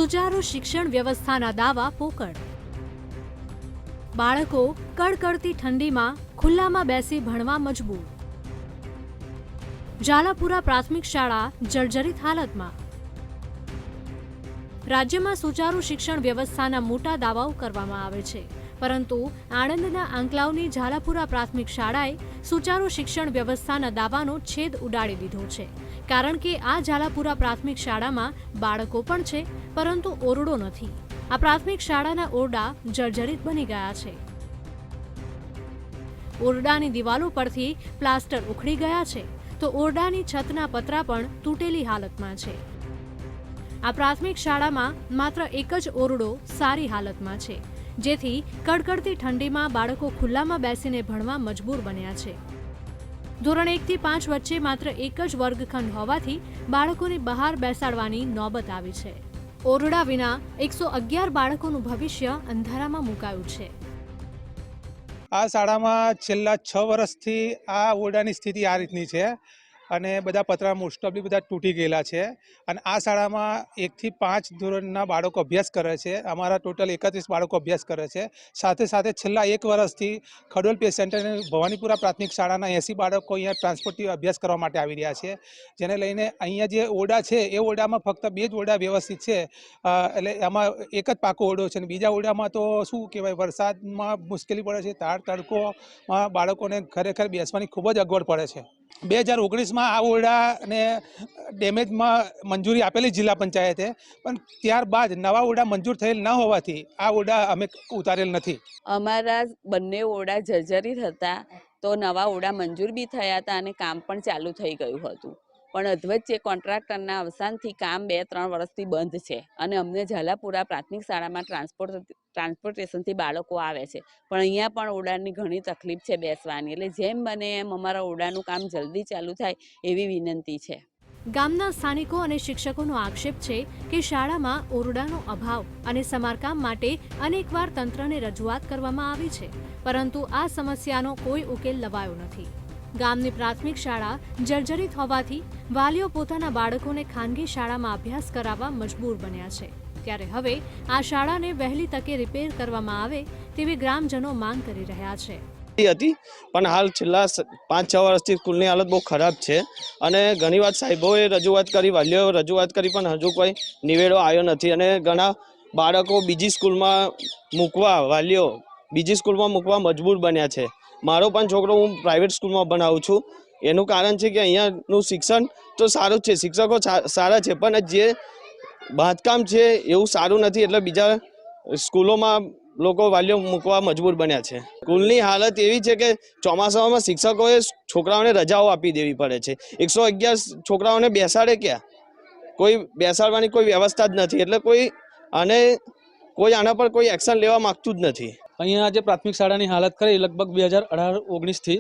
સુચારુ શિક્ષણ વ્યવસ્થાના દાવા પોકળ. બાળકો કડકડતી ઠંડીમાં ખુલ્લામાં બેસી ભણવા મજબૂર. ઝાલાપુરા પ્રાથમિક શાળા જર્જરિત હાલતમાં. રાજ્યમાં સુચારુ શિક્ષણ વ્યવસ્થાના મોટા દાવાઓ કરવામાં આવે છે, પરંતુ આણંદના આંકલાવની ઝાલાપુરા પ્રાથમિક શાળાએ સુચારુ શિક્ષણ વ્યવસ્થાના દાવાનો છેદ ઉડાડી દીધો છે. કારણ કે આ ઝાલાપુરા પ્રાથમિક શાળામાં બાળકો પણ છે, પરંતુ ઓરડો નથી. આ પ્રાથમિક શાળાના ઓરડા જર્જરિત બની ગયા છે. ઓરડાની દિવાલો પરથી પ્લાસ્ટર ઉખડી ગયા છે, તો ઓરડાની છતના પતરા પણ તૂટેલી હાલતમાં છે. આ પ્રાથમિક શાળામાં માત્ર એક જ ઓરડો સારી હાલતમાં છે, જેથી કડકડતી ઠંડીમાં બાળકો ખુલ્લામાં બેસીને ભણવા મજબૂર બન્યા છે. ધોરણ 1 થી 5 વચ્ચે માત્ર એક જ વર્ગખંડ હોવાથી બાળકોને બહાર બેસાડવાની નોબત આવી છે. ઓરડા વિના 111 બાળકોનું ભવિષ્ય અંધારામાં મુકાયું છે. આ શાળામાં છેલ્લા 6 વર્ષથી આ ઓરડાની સ્થિતિ આ રીતની છે અને બધા પતરા મોસ્ટ ઓફલી બધા તૂટી ગયેલા છે. અને આ શાળામાં 1 થી 5 ધોરણના બાળકો અભ્યાસ કરે છે. અમારા ટોટલ 31 બાળકો અભ્યાસ કરે છે. સાથે સાથે છેલ્લા 1 વર્ષથી ખડોલ પે સેન્ટર અને ભવાનીપુરા પ્રાથમિક શાળાના 80 બાળકો અહીંયા ટ્રાન્સપોર્ટથી અભ્યાસ કરવા માટે આવી રહ્યા છે. જેને લઈને અહીંયા જે ઓરડા છે એ ઓરડામાં ફક્ત 2 જ ઓરડા વ્યવસ્થિત છે. એટલે એમાં એક જ પાકો ઓરડો છે અને બીજા ઓરડામાં તો શું કહેવાય, વરસાદમાં મુશ્કેલી પડે છે, તડકોમાં બાળકોને ખરેખર બેસવાની ખૂબ જ અગવડ પડે છે. 2019માં આ ઓરડાને ડેમેજમાં મંજૂરી આપેલી જિલ્લા પંચાયતે, પણ ત્યારબાદ નવા ઓરડા મંજૂર થયેલ ન હોવાથી આ ઓરડા અમે ઉતારેલ નથી. અમારા બંને ઓરડા જર્જરિત હતા, તો નવા ઓરડા મંજૂર બી થયા હતા અને કામ પણ ચાલુ થઈ ગયું હતું. પણ અધવચ્ચે કોન્ટ્રાક્ટરના અવસાનથી કામ 2-3 વર્ષથી બંધ છે અને અમને ઝાલાપુરા પ્રાથમિક શાળામાં ટ્રાન્સપોર્ટેશનથી બાળકો આવે છે, પણ અહીંયા પણ ઓરડાની ઘણી તકલીફ છે બેસવાની. એટલે જેમ બને એમ અમારા ઓરડાનું કામ જલ્દી ચાલુ થાય એવી વિનંતી છે. ગામના સ્થાનિકો અને શિક્ષકોનો આક્ષેપ છે કે શાળામાં ઓરડાનો અભાવ અને સમારકામ માટે અનેકવાર તંત્રને રજૂઆત કરવામાં આવી છે, પરંતુ આ સમસ્યાનો કોઈ ઉકેલ લવાયો નથી. ગામની પ્રાથમિક શાળા જર્જરિત હોવાથી વાલીઓ પોતાના બાળકોને ખાનગી શાળામાં અભ્યાસ કરાવવા મજબૂર બન્યા છે. ત્યારે હવે આ શાળાને વહેલી તકે રિપેર કરવામાં આવે તેવી ગ્રામજનો માંગ કરી રહ્યા છે. પણ હાલ છેલ્લા 5-6 વર્ષથી સ્કૂલની હાલત બહુ ખરાબ છે અને ઘણીવાર સાહેબોએ રજૂઆત કરી, વાલીઓએ રજૂઆત કરી, પણ હજુ કોઈ નિવેડો આવ્યો નથી. અને ઘણા બાળકો બીજી સ્કૂલમાં વાલીઓ બીજી સ્કૂલમાં મૂકવા મજબૂર બન્યા છે. મારો પણ છોકરો હું પ્રાઇવેટ સ્કૂલમાં ભણાવું છું. એનું કારણ છે કે અહીંયાનું શિક્ષણ તો સારું જ છે, શિક્ષકો સારા છે, પણ જે બાંધકામ છે એવું સારું નથી, એટલે બીજા સ્કૂલોમાં વાલીઓ મૂકવા મજબૂર બન્યા છે. સ્કૂલની હાલત એવી છે કે ચોમાસામાં શિક્ષકોએ છોકરાઓને રજાઓ આપી દેવી પડે છે. 111 છોકરાઓને બેસાડે ક્યાં? કોઈ બેસાડવાની કોઈ વ્યવસ્થા જ નથી. એટલે કોઈ આના પર કોઈ એક્શન લેવા માંગતું જ નથી. અહીંયા જે પ્રાથમિક શાળાની હાલત કરી લગભગ 2018-19થી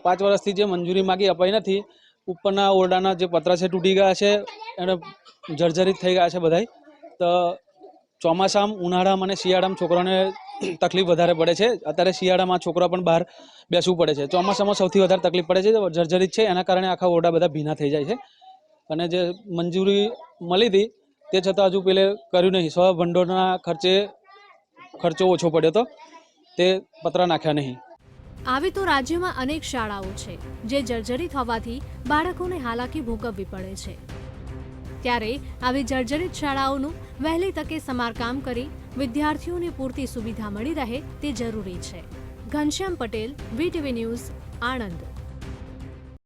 5 વર્ષથી જે મંજૂરી માગી અપાઈ નથી. ઉપરના ઓરડાના જે પતરા છે તૂટી ગયા છે અને જર્જરિત થઈ ગયા છે બધાય. તો ચોમાસામાં, ઉનાળામાં અને શિયાળામાં છોકરાઓને તકલીફ વધારે પડે છે. અત્યારે શિયાળામાં છોકરા પણ બહાર બેસવું પડે છે. ચોમાસામાં સૌથી વધારે તકલીફ પડે છે, જર્જરિત છે, એના કારણે આખા ઓરડા બધા ભીના થઈ જાય છે. અને જે મંજૂરી મળી હતી તે છતાં હજુ પેલે કર્યું નહીં. ભંડોળના ખર્ચો ઓછો પડ્યો હતો, તે પતરા નાખ્યા નહીં. આવી તો રાજ્યમાં અનેક શાળાઓ છે જે જર્જરિત હોવાથી બાળકોને હાલાકી ભોગવવી પડે છે. ત્યારે આવી જર્જરિત શાળાઓનું વહેલી તકે સમારકામ કરી વિદ્યાર્થીઓને પૂરતી સુવિધા મળી રહે તે જરૂરી છે. Ghanshyam Patel, VTV news, Anand.